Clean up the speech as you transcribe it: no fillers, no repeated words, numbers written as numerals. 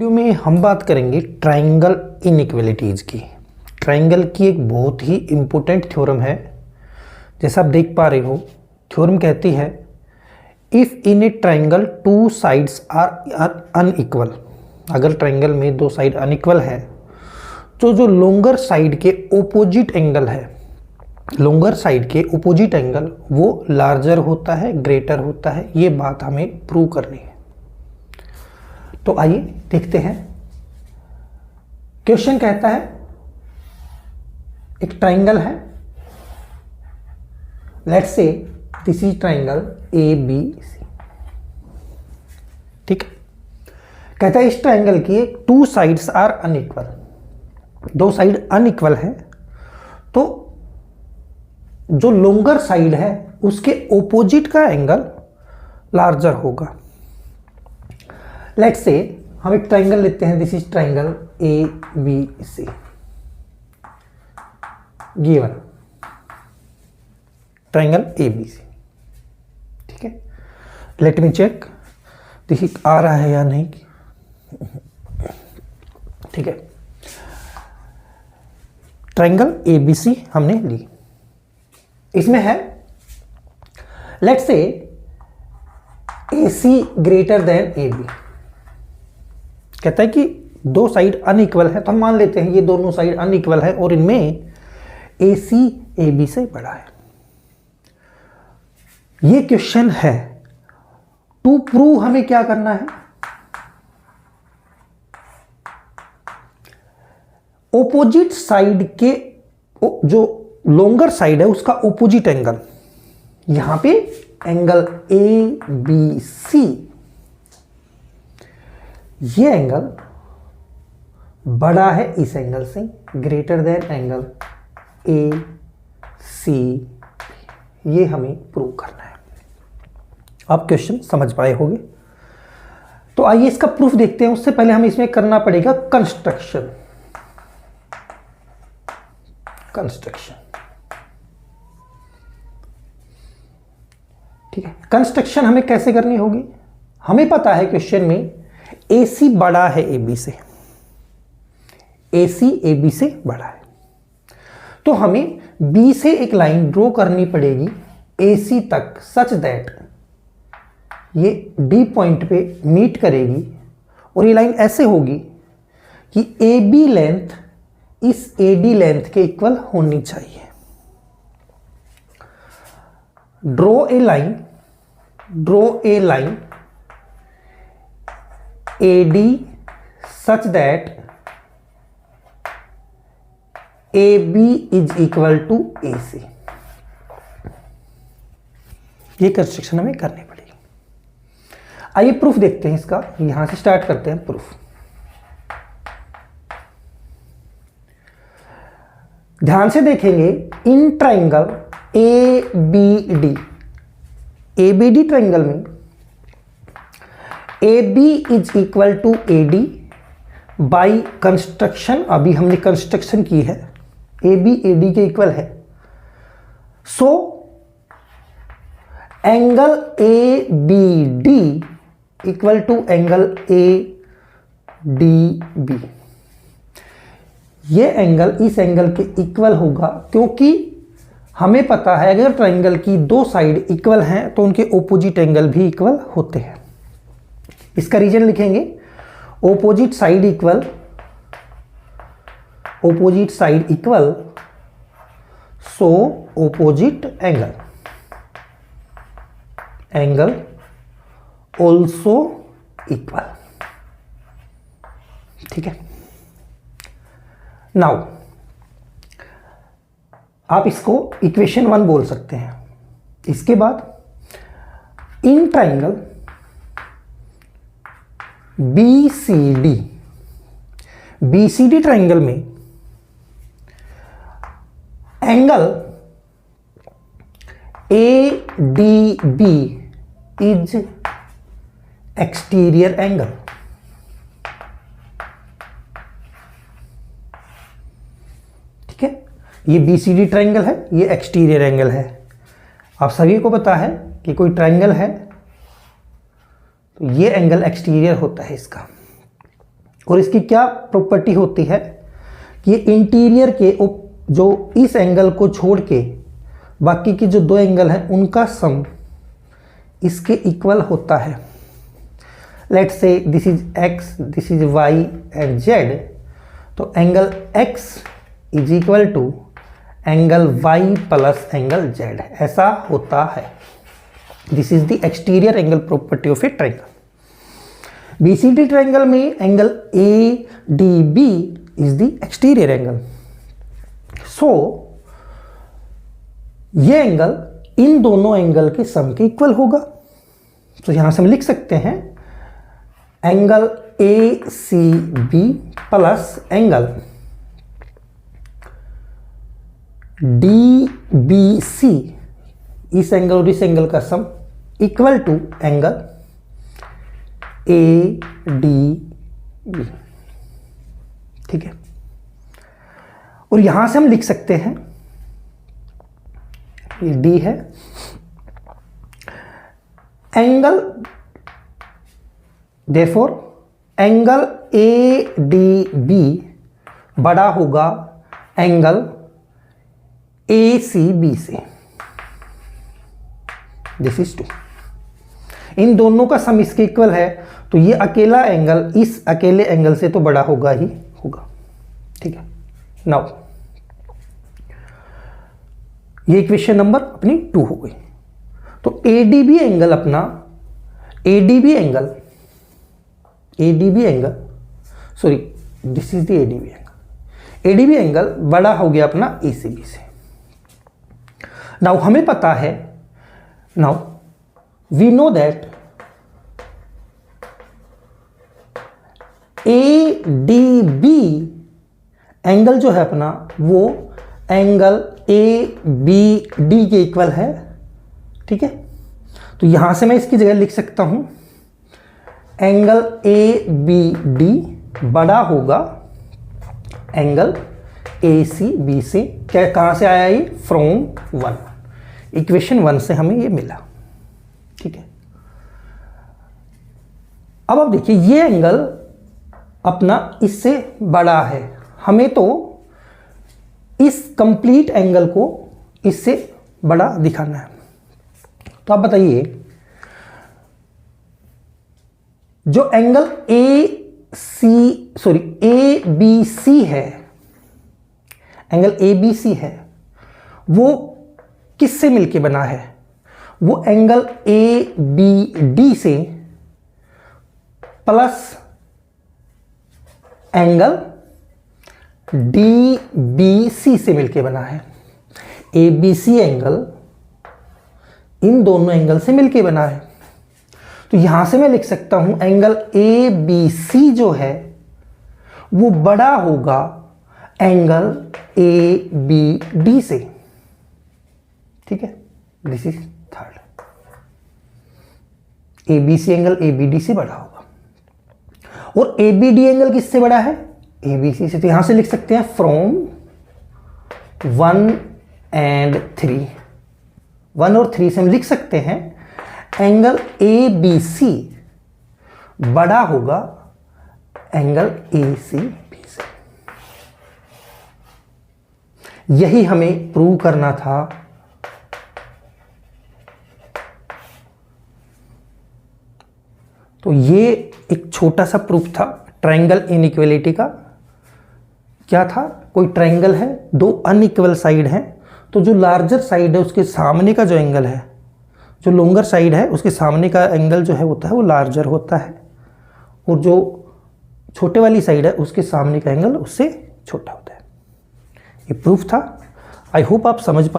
Video में हम बात करेंगे ट्राइंगल इनइक्वालिटीज़ की। ट्राइंगल की एक बहुत ही इम्पोर्टेंट थ्योरम है। जैसा आप देख पा रहे हो, थ्योरम कहती है if in a triangle two sides are unequal, अगर ट्राइंगल में दो साइड अनइक्वल है तो जो लोंगर साइड के ओपोजिट एंगल है, लोंगर साइड के ओपोजिट एंगल वो लार्जर होता है, ग्रेटर होता है। ये बात हमें प्रूव करनी है। तो आइए देखते हैं। क्वेश्चन कहता है एक ट्राइंगल है, let's say this is triangle A B C, ठीक है। कहता है इस ट्राइंगल की टू साइड्स आर अनइक्वल, दो साइड अनइक्वल है, तो जो लोंगर साइड है उसके ओपोजिट का एंगल लार्जर होगा। लेट्स से हम एक ट्राइंगल लेते हैं, this is triangle A B C given, triangle A B C, ठीक है। लेट मी चेक देखिए आ रहा है या नहीं, ठीक है। ट्राइंगल ए बी सी हमने ली, इसमें है let's say A C greater than A B. कहता है कि दो साइड अनइक्वल है, तो हम मान लेते हैं ये दोनों साइड अनइक्वल है और इनमें ए सी ए बी से बड़ा है। ये क्वेश्चन है, टू प्रूव हमें क्या करना है, ओपोजिट साइड के जो लोंगर साइड है उसका ओपोजिट एंगल, यहां पे एंगल ए बी सी, ये एंगल बड़ा है इस एंगल से, ग्रेटर देन एंगल ए सी, ये हमें प्रूव करना है। आप क्वेश्चन समझ पाए होंगे। तो आइए इसका प्रूफ देखते हैं। उससे पहले हमें इसमें करना पड़ेगा कंस्ट्रक्शन। ठीक है, कंस्ट्रक्शन हमें कैसे करनी होगी। हमें पता है क्वेश्चन में ए सी बड़ा है ए बी से, ए सी ए बी से बड़ा है, तो हमें बी से एक लाइन ड्रॉ करनी पड़ेगी ए सी तक, सच दैट ये डी पॉइंट पे मीट करेगी और ये लाइन ऐसे होगी कि ए बी लेंथ इस ए डी लेंथ के इक्वल होनी चाहिए। Draw a line AD such that AB is equal to AC। ये कंस्ट्रक्शन हमें करनी पड़ेगी। आइए प्रूफ देखते हैं इसका, यहां से स्टार्ट करते हैं प्रूफ। ध्यान से देखेंगे, इन ट्राइंगल ABD ट्राइंगल में AB is equal to AD by construction, अभी हमने कंस्ट्रक्शन की है, AB AD के इक्वल है, so angle ABD equal to angle ADB। ये एंगल इस एंगल के इक्वल होगा, क्योंकि हमें पता है अगर ट्राइंगल की दो साइड इक्वल हैं तो उनके ओपोजिट एंगल भी इक्वल होते हैं। इसका रीजन लिखेंगे, opposite side equal so opposite angle also equal, ठीक है। नाउ आप इसको इक्वेशन 1 बोल सकते हैं। इसके बाद इन ट्राइंगल BCD ट्राइंगल में angle ADB is exterior angle, ठीक है। ये BCD ट्राइंगल है, ये एक्सटीरियर एंगल है। आप सभी को पता है कि कोई ट्राइंगल है तो ये एंगल एक्सटीरियर होता है इसका। और इसकी क्या प्रॉपर्टी होती है कि ये इंटीरियर के जो इस एंगल को छोड़ के बाकी के जो दो एंगल हैं उनका सम इसके इक्वल होता है। Let's say this is x, this is y and z, तो angle x is equal to angle y plus angle z, ऐसा होता है। This is the exterior angle property of a triangle. BCD triangle में angle ADB is the exterior angle. So ये angle इन दोनों angle के सम के equal होगा। तो यहां से हम लिख सकते हैं angle ACB plus angle DBC, इस एंगल और इस एंगल का sum equal to angle ADB। ठीक है, और यहां से हम लिख सकते हैं, ये D है, एंगल, देयरफॉर एंगल ADB बड़ा होगा एंगल ACB से। This is 2। इन दोनों का सम इसके इक्वल है, तो ये अकेला एंगल इस अकेले एंगल से तो बड़ा होगा ही होगा। ठीक है, नाउ ये इक्वेशन नंबर अपनी 2 हो गई। तो ADB एंगल अपना ADB angle sorry this is the ADB angle बड़ा हो गया अपना ACB से। नाउ हमें पता है, now we know that ADB angle जो है अपना वो एंगल ABD के इक्वल है। ठीक है, तो यहां से मैं इसकी जगह लिख सकता हूं एंगल ABD बड़ा होगा एंगल ACB से। क्या, कहां से आया ये? फ्रॉम 1, इक्वेशन 1 से हमें ये मिला। ठीक है, अब आप देखिए ये एंगल अपना इससे बड़ा है, हमें तो इस कंप्लीट एंगल को इससे बड़ा दिखाना है। तो आप बताइए, जो एंगल ABC है, एंगल ABC है, वो किससे मिलके बना है? वो एंगल ABD से प्लस एंगल DBC से मिलके बना है। ABC एंगल इन दोनों एंगल से मिलके बना है, तो यहां से मैं लिख सकता हूं एंगल ABC जो है वो बड़ा होगा एंगल ABD से। ठीक है, this is third, ABC angle ABD से बड़ा होगा। और ABD एंगल किससे बड़ा है? ABC से। तो यहां से लिख सकते हैं फ्रॉम 1 and 3, 1 और 3 से हम लिख सकते हैं एंगल ABC बड़ा होगा एंगल ACB से। यही हमें प्रूव करना था। तो ये एक छोटा सा प्रूफ था ट्रायंगल इनइक्वालिटी का। क्या था? कोई ट्रायंगल है, दो अनइक्वल साइड हैं, तो जो लार्जर साइड है उसके सामने का जो एंगल है, जो लॉन्गर साइड है उसके सामने का एंगल जो है होता है वो लार्जर होता है, और जो छोटे वाली साइड है उसके सामने का एंगल उससे छोटा होता है। ये प्रूफ था। आई होप आप समझ